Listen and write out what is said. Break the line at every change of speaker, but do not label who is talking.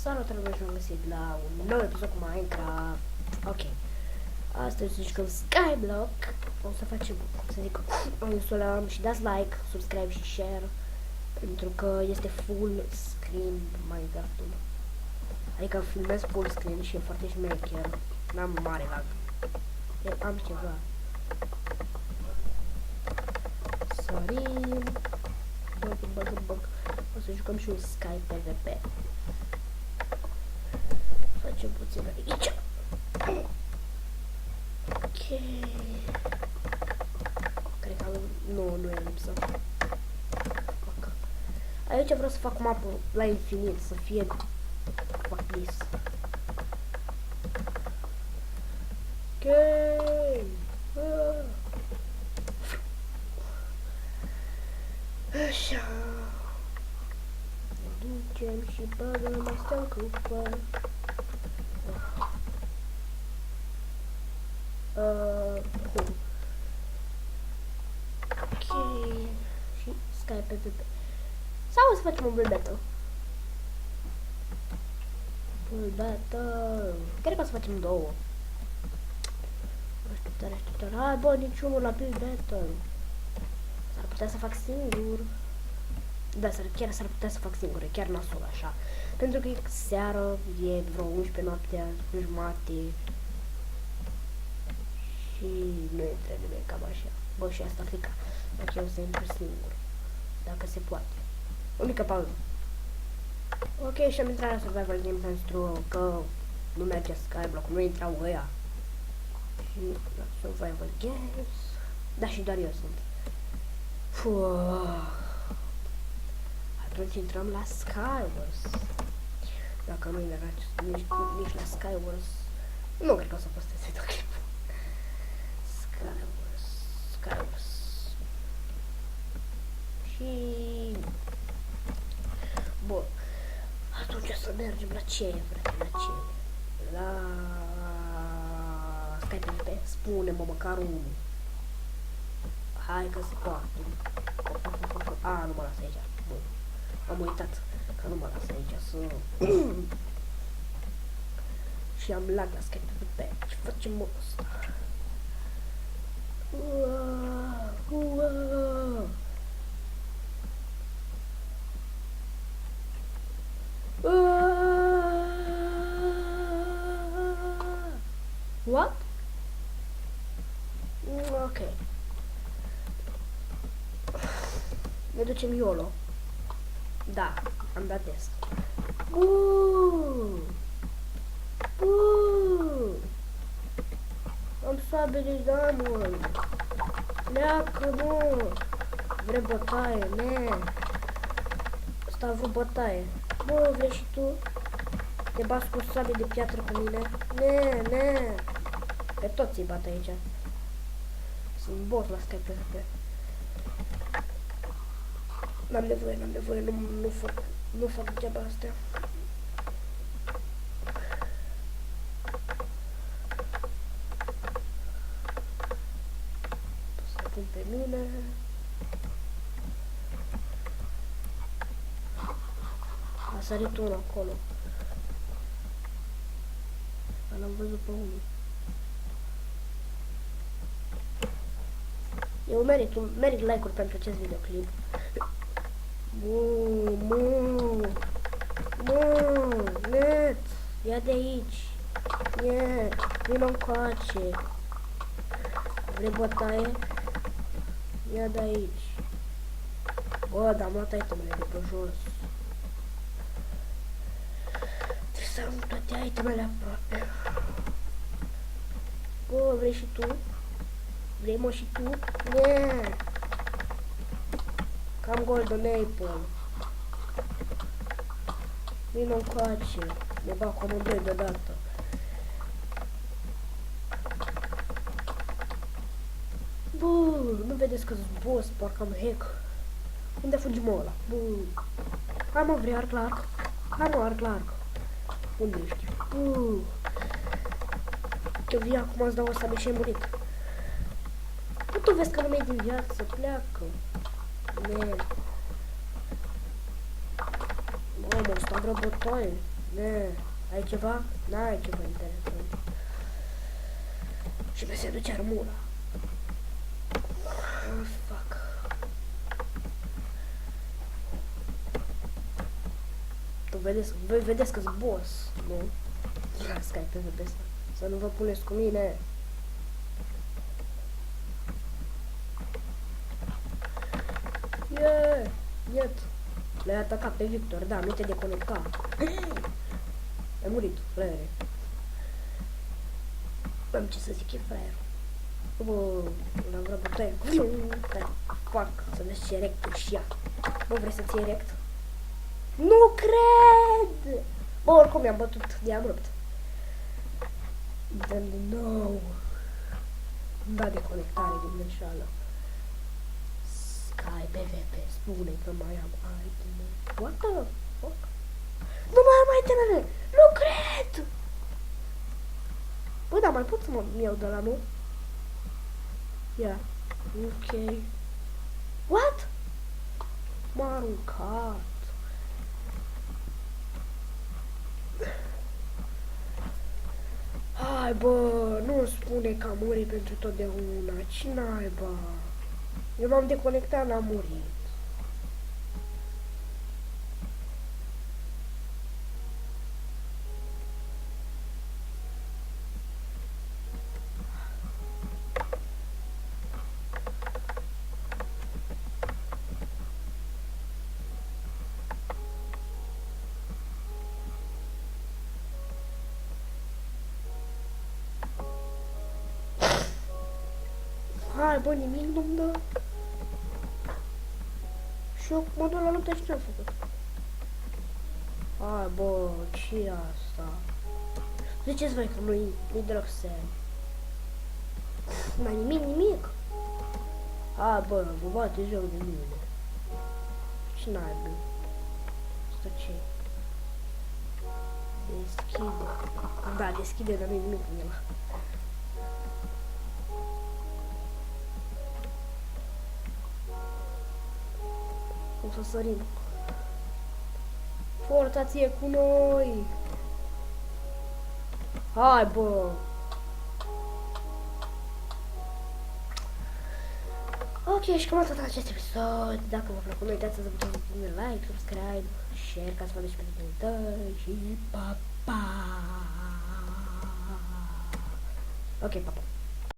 Salutare, bine și-am găsit la un nou episod cu Minecraft. Ok. Astăzi jucăm Skyblock. O să facem, să zic, o instalăm și dați like, subscribe și share. Pentru că este full screen Minecraft-ul. Adică filmez full screen și e foarte șmecher. N-am mare lag. Eu am ceva. Sărim. Băg. O să jucăm și un Sky PvP. Facem puțin aici. Ok. Cred că nu e lipsă. Aici vreau să fac mapă la infinit, să fie fac this. Ok. Așa. Ne ducem și băgăm asta în cupă. Ok. Și Sky PvP. Sau o să facem un build battle. Build battle. Cred că o să facem două. Așteptare. Hai bă, niciunul la build battle. S-ar putea să fac singur. Da, chiar s-ar putea să fac singur. E chiar nasol așa. Pentru că e seară, e vreo 11 noaptea, jumate. Și nu intră nimeni, cam așa. Bă, și asta frica. Dacă eu să intru singur. Dacă se poate. O mică pauză. Ok, și am intrat la survival game pentru că nu merge Skyblock, nu intrau ăia. Și la survival games. Da, și doar eu sunt. Atunci intrăm la Skywars. Dacă nu intrați nici la Skywars, nu cred că o să postez videoclipul. Skywars. Și... bun. Atunci o să mergem la ce, frate, la ce? La... Sky PvP? Spune-mă măcar unul. Hai că se poate. A, nu mă las aici. Bun. Am uitat că nu mă las aici să... Și am lag la Sky PvP. Și facem ăsta. What? Ok. Ne ducem YOLO. Da, am dat test. Am sabele damul. Leacă, mă. Vrei bătaie, ne. Asta a vrut bătaie. Bă, vrei și tu? Te bați cu sabie de piatră cu mine? Ne. Pe toți îi bat aici. Sunt boss la Sky PvP. N-am nevoie, nu fac degeaba astea. Să pun pe mine. A sărit unul acolo. L-am văzut pe unul. Eu merit like-uri pentru acest videoclip. Net, ia de aici. Vino încoace. Vrei bătaie? Ia de aici. Bă, dar am luat itemele de pe jos. Trebuie să am toate itemele aproape. Bă, vrei și tu? Vrei mă și tu? Ne! Cam golden apple. Vino încoace. Ne bag cu amândoi deodată. Bă, nu vedeți că-s boss, parcă am hack. Unde fugi mă ăla? Bă. Hai mă, vrei arc la arc? Hai mă, arc la arc. Unde ești? Bă. Că vii acum, îți dau o sabie și ai murit. Nu tu vezi că nu mi-ai din viață, pleacă. Ne. Mamă, ăsta vrea bătaie. Ne, ai ceva? N-ai ceva interesant. Și mi se duce armura. Oh, fuck. Voi vedeți că-s boss, nu? Skype pe ăsta. Să nu vă puneți cu mine. Yeah! Iet! L-ai atacat pe Victor, da, nu te deconecta. Ai murit, fraiere. Am ce să zic, e fraier. Bă, l-am vrut bătaie. Fuck, să vezi ce erect e și ea. Bă, vrei să-ți iei erect? Nu cred! Bă, oricum i-am bătut, i-am rupt. Dăm din nou. Da, de conectare din greșeală. Sky PvP spune că mai am iteme. What the fuck? Nu mai am itemele! Nu cred! Bă, dar mai pot să mă iau de la nu? Ia. Ok. What? M-a aruncat. Hai bă, nu spune că am murit pentru totdeauna. Ce naiba? Eu m-am deconectat, n-am murit. Hai bă, nimic nu-mi dă. Și eu mă duc la luptă și ce-am făcut? Hai bă, ce asta? Ziceți voi că nu-i deloc seriu. Mai nimic. Hai bă, vă bate joc de mine. Ce naibii? Asta ce? Deschide. Da, deschide, dar nu-i nimic în el. O să sărim. Forța ție cu noi! Hai, bă! Ok, și cam atât acest episod. Dacă v-a plăcut, nu uitați să dați un like, subscribe, share ca să vă vedeți pe comentari și pa, pa! Ok, pa, pa!